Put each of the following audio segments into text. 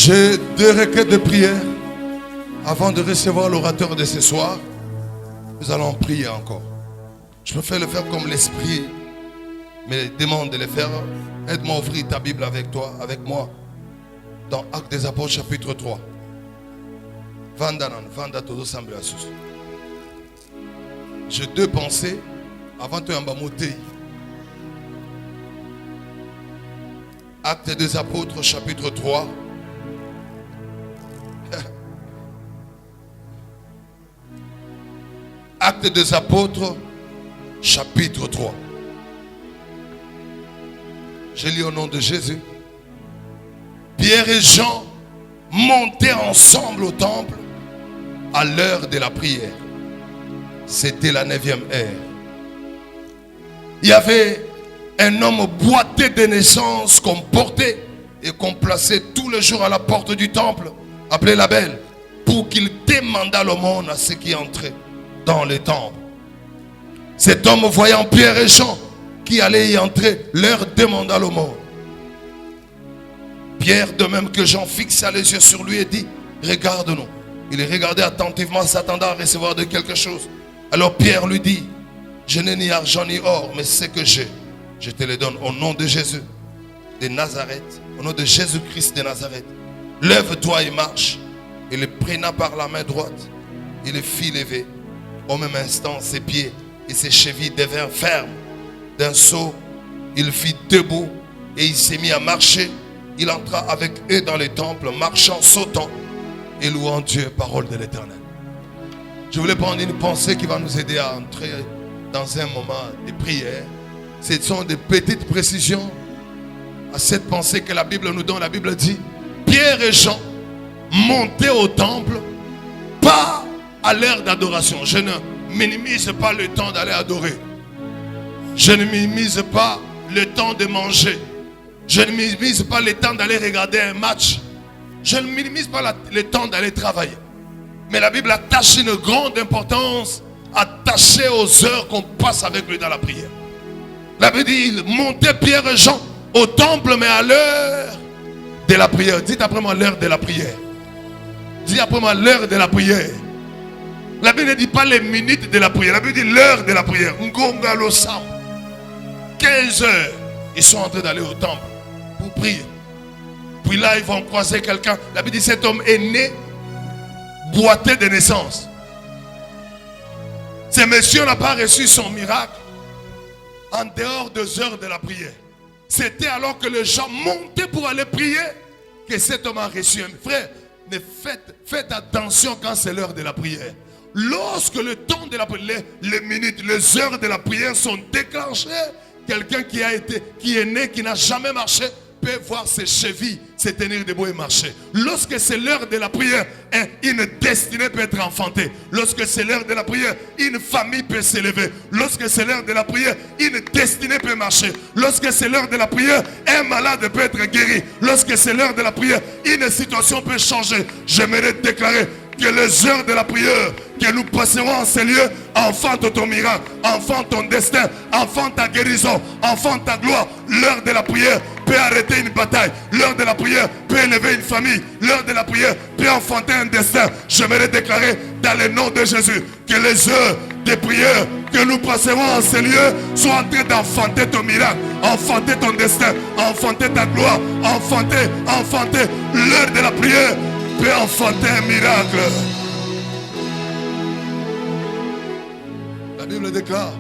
J'ai deux requêtes de prière. Avant de recevoir l'orateur de ce soir, nous allons prier encore. Je préfère le faire comme l'Esprit me demande de le faire. Aide-moi à ouvrir ta Bible avec toi, avec moi, dans Actes des Apôtres chapitre 3. J'ai deux pensées avant de m'embamoter. Actes des Apôtres chapitre 3. Actes des Apôtres chapitre 3. Je lis au nom de Jésus. Pierre et Jean montaient ensemble au temple à l'heure de la prière. C'était la 9e heure. Il y avait un homme boité de naissance qu'on portait et qu'on plaçait tous les jours à la porte du temple, appelé la Belle, pour qu'il demandât l'aumône à ceux qui entraient dans le temple. Cet homme, voyant Pierre et Jean qui allaient y entrer, leur demanda l'aumône. Pierre, de même que Jean, fixa les yeux sur lui et dit: regarde-nous. Il regardait attentivement, s'attendant à recevoir de quelque chose. Alors Pierre lui dit: je n'ai ni argent ni or, mais ce que j'ai, je te le donne au nom de Jésus de Nazareth, au nom de Jésus-Christ de Nazareth. Lève-toi et marche. Il le prenant par la main droite, il le fit lever. Au même instant, ses pieds et ses chevilles devinrent fermes. D'un saut, il fit debout et il s'est mis à marcher. Il entra avec eux dans le temple, marchant, sautant et louant Dieu, parole de l'Éternel. Je voulais prendre une pensée qui va nous aider à entrer dans un moment de prière. Ce sont des petites précisions à cette pensée que la Bible nous donne. La Bible dit: Pierre et Jean montaient au temple, pas à l'heure d'adoration. Je ne minimise pas le temps d'aller adorer. Je ne minimise pas le temps de manger. Je ne minimise pas le temps d'aller regarder un match. Je ne minimise pas le temps d'aller travailler. Mais la Bible attache une grande importance attachée aux heures qu'on passe avec lui dans la prière. La Bible dit: il montait Pierre et Jean au temple, mais à l'heure de la prière. Dites après moi l'heure de la prière. Dites après moi l'heure de la prière. La Bible ne dit pas les minutes de la prière. La Bible dit l'heure de la prière. 15 heures, ils sont en train d'aller au temple pour prier. Puis là, ils vont croiser quelqu'un. La Bible dit: cet homme est né boité de naissance. Ce monsieur n'a pas reçu son miracle en dehors des heures de la prière. C'était alors que les gens montaient pour aller prier que cet homme a reçu un frère. Mais faites attention quand c'est l'heure de la prière. Lorsque le temps de la prière, les minutes, les heures de la prière sont déclenchées, quelqu'un qui est né, qui n'a jamais marché, peut voir ses chevilles se tenir debout et marcher. Lorsque c'est l'heure de la prière, une destinée peut être enfantée. Lorsque c'est l'heure de la prière, une famille peut s'élever. Lorsque c'est l'heure de la prière, une destinée peut marcher. Lorsque c'est l'heure de la prière, un malade peut être guéri. Lorsque c'est l'heure de la prière, une situation peut changer. J'aimerais déclarer que les heures de la prière que nous passerons en ces lieux enfantent ton miracle, enfantent ton destin, enfantent ta guérison, enfantent ta gloire. L'heure de la prière peut arrêter une bataille. L'heure de la prière peut élever une famille. L'heure de la prière peut enfanter un destin. J'aimerais déclarer dans le nom de Jésus que les heures de prière que nous passerons en ces lieux soient en train d'enfanter ton miracle, enfanter ton destin, enfanter ta gloire, enfanter. L'heure de la prière peut enfanter un miracle. La Bible déclare: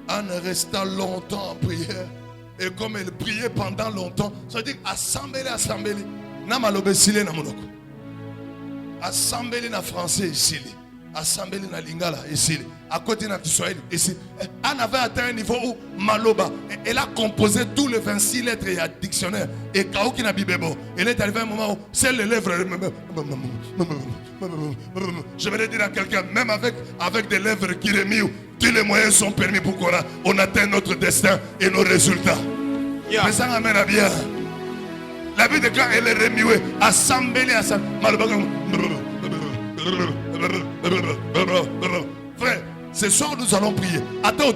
en restant longtemps en prière, et comme elle priait pendant longtemps, ça veut dire assemblée. Namalobé sile na monoko. Assemblée na français ici. Assemblée na lingala ici. À côté na Kiswahili ici. On avait atteint un niveau où Maloba, elle a composé tous les 26 lettres et un dictionnaire. Et Kaoki na Bibebo. Elle est arrivée à un moment où c'est les lèvres. Je vais dire à quelqu'un, même avec des lèvres qui remuent, tous les moyens sont permis pour qu'on atteigne notre destin et nos résultats. Mais ça m'amène à bien. La Bible déclare: elle est remuée, assemblée. Frère, Ce soir, nous allons prier. Attends,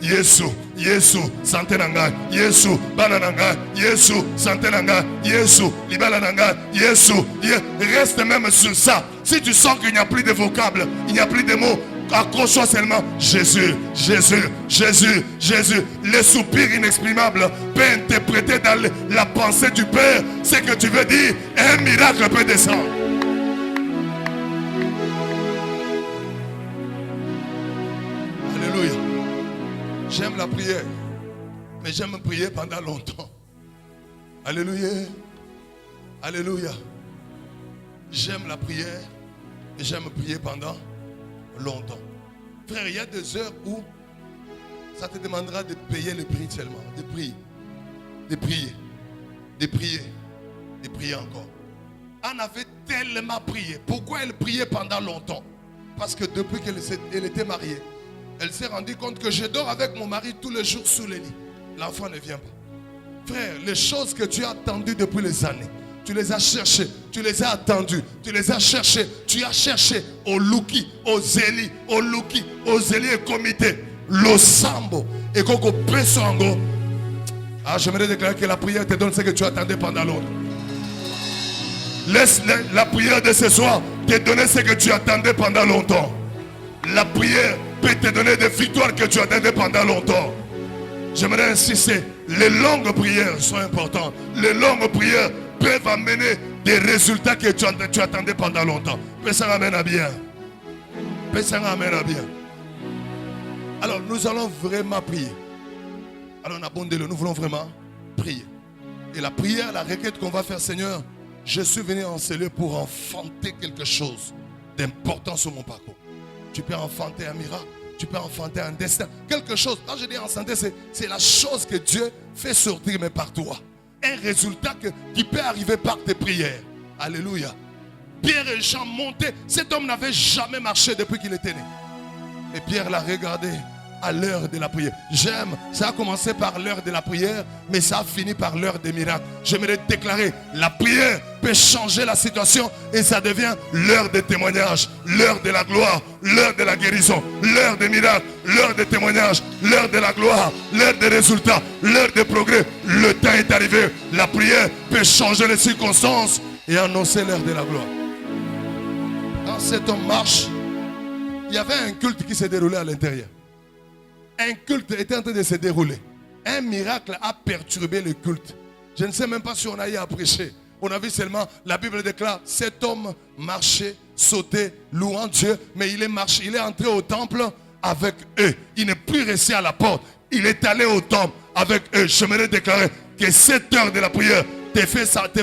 Yesu, Yesu, santé nanga, Yesu, banananga, Yesu, santé nanga, Yesu, libala nanga, Yesu. Reste même sur ça. Si tu sens qu'il n'y a plus de vocables, il n'y a plus de mots, accroche-toi seulement. Jésus, Jésus, Jésus, Jésus. Les soupirs inexprimables peuvent interpréter dans la pensée du Père ce que tu veux dire. Un miracle peut descendre. Alléluia. J'aime la prière, mais j'aime prier pendant longtemps. Alléluia. Alléluia. J'aime la prière et j'aime prier pendant longtemps. Frère, il y a des heures où ça te demandera de payer le prix seulement, de prier, de prier, de prier, de prier encore. Anne avait tellement prié. Pourquoi elle priait pendant longtemps? Parce que depuis qu'elle était mariée, elle s'est rendue compte que je dors avec mon mari tous les jours sous le lit. L'enfant ne vient pas. Frère, les choses que tu as attendues depuis les années, tu les as cherchées, tu les as attendues, tu les as cherchées, tu as cherché au Luki, au Zéli, au Luki, au Zéli et comité, le Sambo et Koko Pesongo. Ah, j'aimerais déclarer que la prière te donne ce que tu attendais pendant longtemps. Laisse la prière de ce soir te donner ce que tu attendais pendant longtemps. La prière peut te donner des victoires que tu attendais pendant longtemps. J'aimerais insister, les longues prières sont importantes. Les longues prières peuvent amener des résultats que tu attendais pendant longtemps. Ça ramène à bien. Ça ramène à bien. Alors nous allons vraiment prier. Alors nous voulons vraiment prier. Et la prière, la requête qu'on va faire, Seigneur, je suis venu en ce lieu pour enfanter quelque chose d'important sur mon parcours. Tu peux enfanter un miracle, tu peux enfanter un destin, quelque chose. Quand je dis enfanter, c'est la chose que Dieu fait sortir, mais par toi. Un résultat qui peut arriver par tes prières. Alléluia. Pierre et Jean montaient. Cet homme n'avait jamais marché depuis qu'il était né. Et Pierre l'a regardé à l'heure de la prière. J'aime, ça a commencé par l'heure de la prière, mais ça a fini par l'heure des miracles. J'aimerais déclarer, la prière peut changer la situation et ça devient l'heure des témoignages, l'heure de la gloire, l'heure de la guérison, l'heure des miracles, l'heure des témoignages, l'heure de la gloire, l'heure des résultats, l'heure des progrès. Le temps est arrivé. La prière peut changer les circonstances et annoncer l'heure de la gloire. Quand cet homme marche, il y avait un culte qui s'est déroulé à l'intérieur. Un culte était en train de se dérouler. Un miracle a perturbé le culte. Je ne sais même pas si on a eu à prêcher. On a vu seulement, la Bible déclare, cet homme marchait, sautait, louant Dieu, mais il est entré au temple avec eux. Il n'est plus resté à la porte. Il est allé au temple avec eux. J'aimerais déclarer que cette heure de la prière te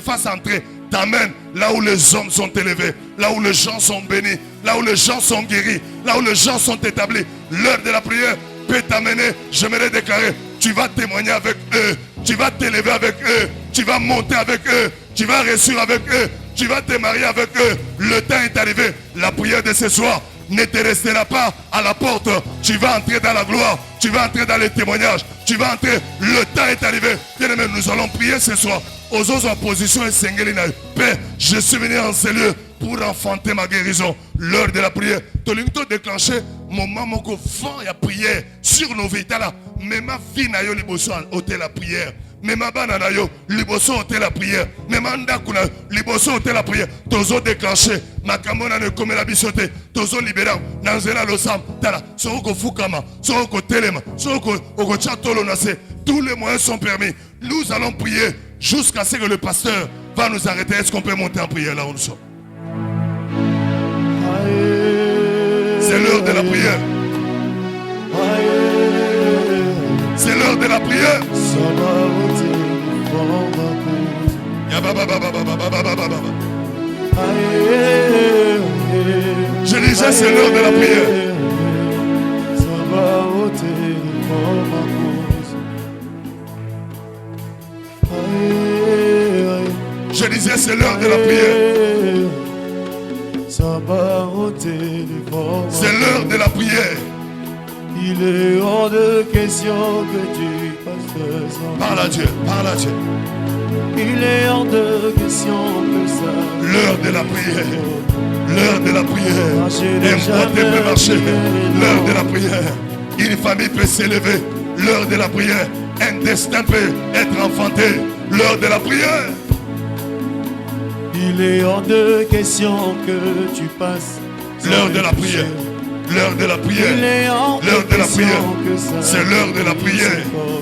fasse entrer, t'amène là où les hommes sont élevés, là où les gens sont bénis, là où les gens sont guéris, là où les gens sont établis. L'heure de la prière peut t'amener, j'aimerais déclarer, tu vas témoigner avec eux, tu vas t'élever avec eux, tu vas monter avec eux, tu vas réussir avec eux, tu vas te marier avec eux. Le temps est arrivé. La prière de ce soir ne te restera pas à la porte. Tu vas entrer dans la gloire, tu vas entrer dans les témoignages, tu vas entrer. Le temps est arrivé. Bien-aimés, nous allons prier ce soir. Aux autres en position et Sengelina. Père, je suis venu en ce lieu pour enfanter ma guérison. L'heure de la prière. Tolinto déclenché moment moko vent et prière sur nos vies là. Même ma vie na yo liboso ôter la prière. Même ma banana yo liboso ôter la prière. Même ndakuna liboso ôter la prière. Tozo déclenché makamona ne comme la bisoté. Tozo libéra nanzela losam tala. Soko fukama, soko telema, soko okochatolo nase. Tous les moyens sont permis. Nous allons prier jusqu'à ce que le pasteur va nous arrêter. Est-ce qu'on peut monter en prière là où nous sommes? C'est l'heure de la prière. C'est l'heure de la prière. Je disais, c'est l'heure de la prière. Je disais, c'est l'heure de la prière. C'est l'heure de la prière. Il est hors de question que tu passes sans. Parle à Dieu, parle à Dieu. Il est hors de question que ça. L'heure de la prière. L'heure de la prière. Un côté peut marcher. L'heure de la prière. Une famille peut s'élever. L'heure de la prière. Un destin peut être enfanté. L'heure de la prière. Il est hors de question que tu passes. L'heure de la prière. L'heure de la prière. L'heure de la prière. C'est l'heure de la prière.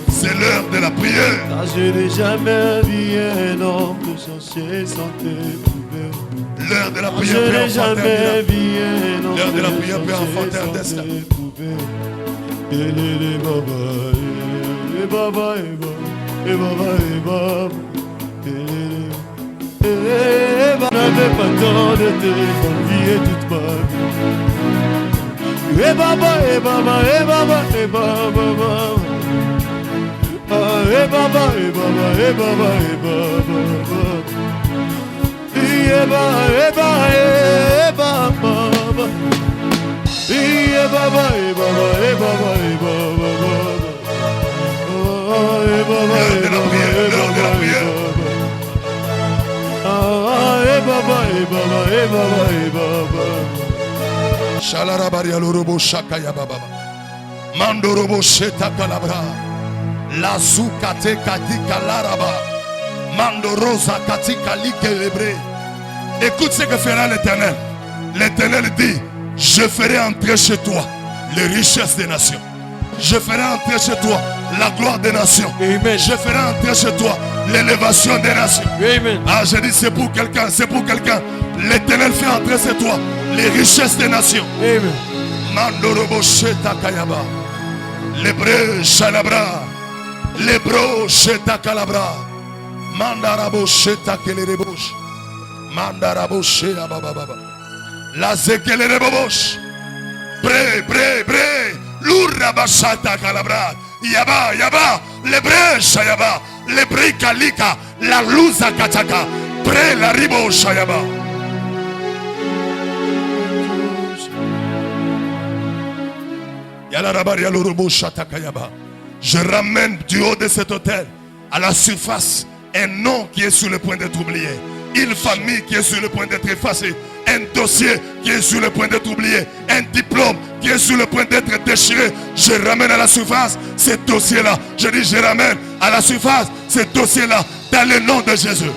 C'est l'heure de la prière. Car je n'ai jamais vu un homme te chercher sans te trouver. L'heure de la prière peut enfanter un miracle. L'heure de la prière peut enfanter un destin. N'avais pas tant de te convier toute ma vie. Et baba, et baba, et baba, et baba, et baba, et baba, et baba, et baba, et baba, et baba, et baba, et baba, et baba, et baba, et baba, et baba, L'heure de la prière, l'heure de la prière. et baba, et baba, et baba, et baba. Shalarabari alorobo shakaya baba. Mandorobo sheta kalabra. La soukate katika laraba. Mandorosa katika likelebre. Écoute ce que fera l'Éternel. L'Éternel dit, je ferai entrer chez toi les richesses des nations. Je ferai entrer chez toi la gloire des nations. Amen. Je ferai entrer chez toi l'élévation des nations. Amen. Ah, je dis c'est pour quelqu'un, c'est pour quelqu'un. L'Éternel fait entrer chez toi les richesses des nations. Amen. Mandorobo sheta kayaba. Lebre shalabra. Lebro sheta kalabra. Mandarabo sheta kelerebosh. Mandarabo shea baba baba. La zekelerebosh. Bre bre bre. Lourra bashata kalabra. Yaba yaba. Lebre shayaba. Lebre kalika. La luza kataka. Bre la ribo shayaba. Je ramène du haut de cet hôtel à la surface un nom qui est sur le point d'être oublié, une famille qui est sur le point d'être effacée, un dossier qui est sur le point d'être oublié, un diplôme qui est sur le point d'être déchiré. Je ramène à la surface ce dossier-là. Je dis je ramène à la surface ce dossier-là dans le nom de Jésus.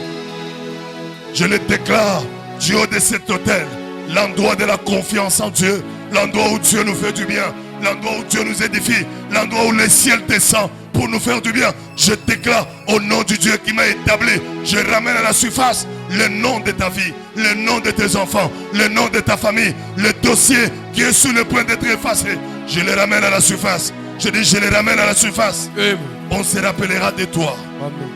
Je le déclare du haut de cet hôtel, l'endroit de la confiance en Dieu, l'endroit où Dieu nous fait du bien, l'endroit où Dieu nous édifie, l'endroit où le ciel descend pour nous faire du bien. Je déclare au nom du Dieu qui m'a établi, je ramène à la surface le nom de ta vie, le nom de tes enfants, le nom de ta famille, le dossier qui est sur le point d'être effacé. Je le ramène à la surface. Je dis je le ramène à la surface. Amen. On se rappellera de toi. Amen.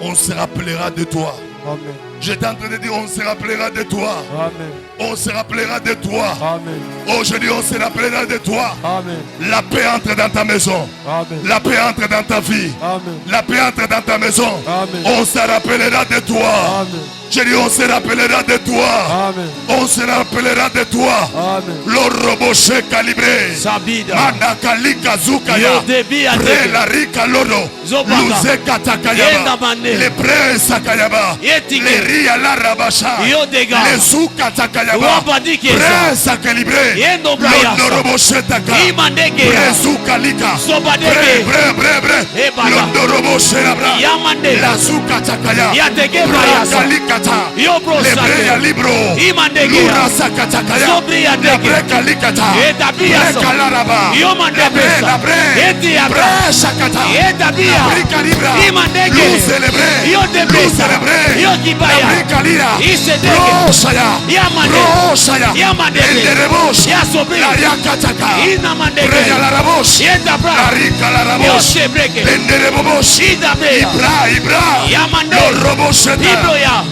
On se rappellera de toi. Amen. J'étais en train de dire on se rappellera de toi. Amen. On se rappellera de toi. Amen. Oh, je dis on se rappellera de toi. Amen. La paix entre dans ta maison. Amen. La paix entre dans ta vie. Amen. La paix entre dans ta maison. Amen. On se rappellera de toi. Amen. Je dis on se rappellera de toi. Amen. On se rappellera de toi. Amen. Le robot calibré. Sabida. Manakalika Zukaya. Yo debi a Pré debi. la Rika Lodo. Zobaka. Luzeka Yenda Takayaba. mane. Les Presa Kayaba. Yetike. Les Ria la Rabasha. Yo dega. Les Zuka Takayaba. Wabadi keza. Presa calibré. Yendo brayasa. Le robot Taka. Imandege. Prezuka Lika. Sobadege. Bre. Ebala. Le robot Shelabra. Yamande. La Zuka Takaya. Yatege brayasa. Kalikata. Yo bro Lebreya sake. libro. Imandege. Lura Sakatakaya. Sobri ya dege. Lebreka Likata. Etabia so. Breka Laraba. Yo mandebe sa. Labre. Eti ya bra. Bre Shakata. Etabia. Breka Libra. Imandege. Lu celebre. Yo Lu debesa. celebre. Yo kibaya. Breka Lira. Isedege. Roshaya. Yamande. Roshaya. Yamandege. Enderebosh. Ya sobri. La Yakataka. Ina mandege. Breya Larabosh. Yenda bra. La Rika Yo Larabosh. sebreke. Enderebosh. Ida breya. Ibra. Yamande. Lo Robosheta. Ibro ya.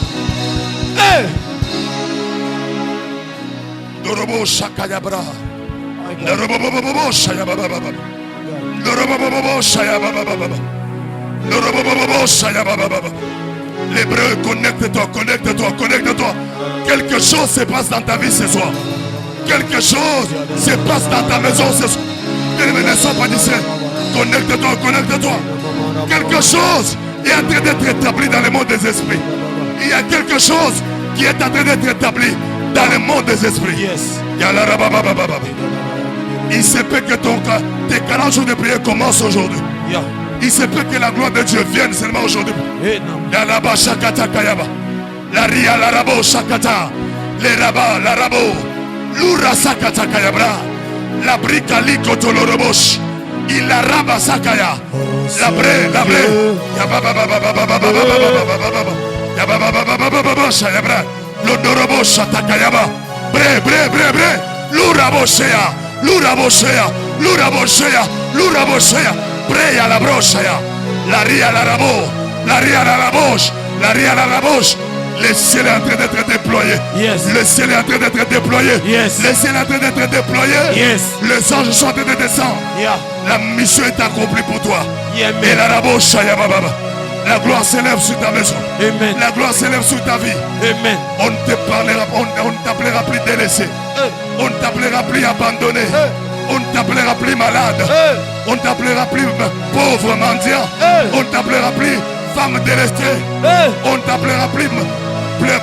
Dorobo Shakayabra. Dorobo Shayababa. Dorobo Shayababa. Dorobo Shayababa. L'hébreu, connecte-toi. Quelque chose se passe dans ta vie ce soir. Quelque chose se passe dans ta maison ce soir. Ne sois pas distrait. Connecte-toi, connecte-toi. Quelque chose est en train d'être établi dans le monde des esprits. Il y a quelque chose qui est en train d'être établi dans le monde des esprits. Yes. Il se peut que tes 40 jours de prière commencent aujourd'hui. Yeah. Il se peut que la gloire de Dieu vienne seulement aujourd'hui. Hey, no. Yalaba shakata kayaba. La ria la rabo shakata. Le raba la rabo. Lura sakata kayabra. La brica likoto lorobosh. Il la raba sakaya. La bre, la bre. Yababa baba baba baba baba. Yababa baba baba baba shayabra. Lodorobo shatakayaba. Bre bre bre bre. Lura boshea. Lura boshea. Lura boshea. Lura boshea. Bre a la broshea. La ria la rabo. La ria la rabosh. La ria la rabosh. Le ciel est en train d'être déployé. Yes. Le ciel est en train d'être déployé. Yes. Le ciel est en train d'être déployé. Yes. Les anges sont en train de descendre. Yeah. La mission est accomplie pour toi. Yeah, Et man. la rabocha yababa. La gloire s'élève sur ta maison. Amen. La gloire s'élève sur ta vie. Amen. On ne te parlera, on ne t'appellera plus délaissé. Hey. On ne t'appellera plus abandonné. Hey. On ne t'appellera plus malade. Hey. On ne t'appellera plus pauvre mendiant. Hey. On ne t'appellera plus femme délestée. Hey. On ne t'appellera plus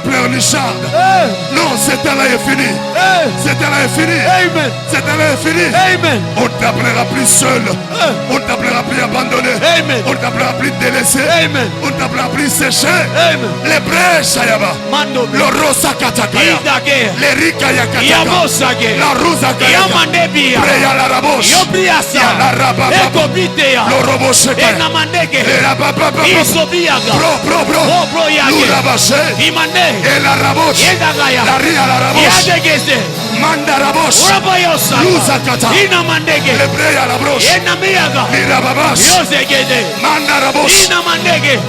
pleurnicharde. Hey. Non, cet temps-là est fini. Hey. Cet temps-là est fini. Amen. Cet temps-là est fini. Amen. On ne t'appellera plus seul. Hey. On ne t'appellera plus abandonné. Amen. On ne t'appellera plus délaissé. Amen. On ne t'appellera plus séché. Amen. Les brèches, Ayaba. Mando. Le rosa katakaya. Idage. Les rika yakataka. Yabosage. La rusa kaya. Yamandebia. Preya la rabosh. Yobriasa. Ya la rababa. Ekobitea. Le roboche kaya. Enamandege. Le rababa. Isobiaga. Bro. Oh, bro, yage. Lula bashe. Imane. Et la rabosh. Yedagaya. La ria la rabosh. Yadegese. Manda rabosh. Urabayosa. Lusa kata. Inamandege. Le breya la broche. Enamiaga. Le rababas. Yosegede. Manda rabosh. Inamandege.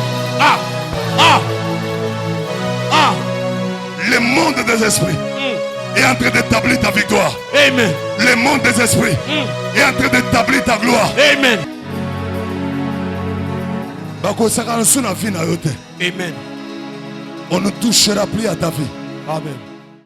Le monde des esprits est en train d'établir ta victoire. Amen. Le monde des esprits est en train d'établir ta gloire. Amen. Bakosaka nso na vie na yo te. Amen. On ne touchera plus à ta vie. Amen.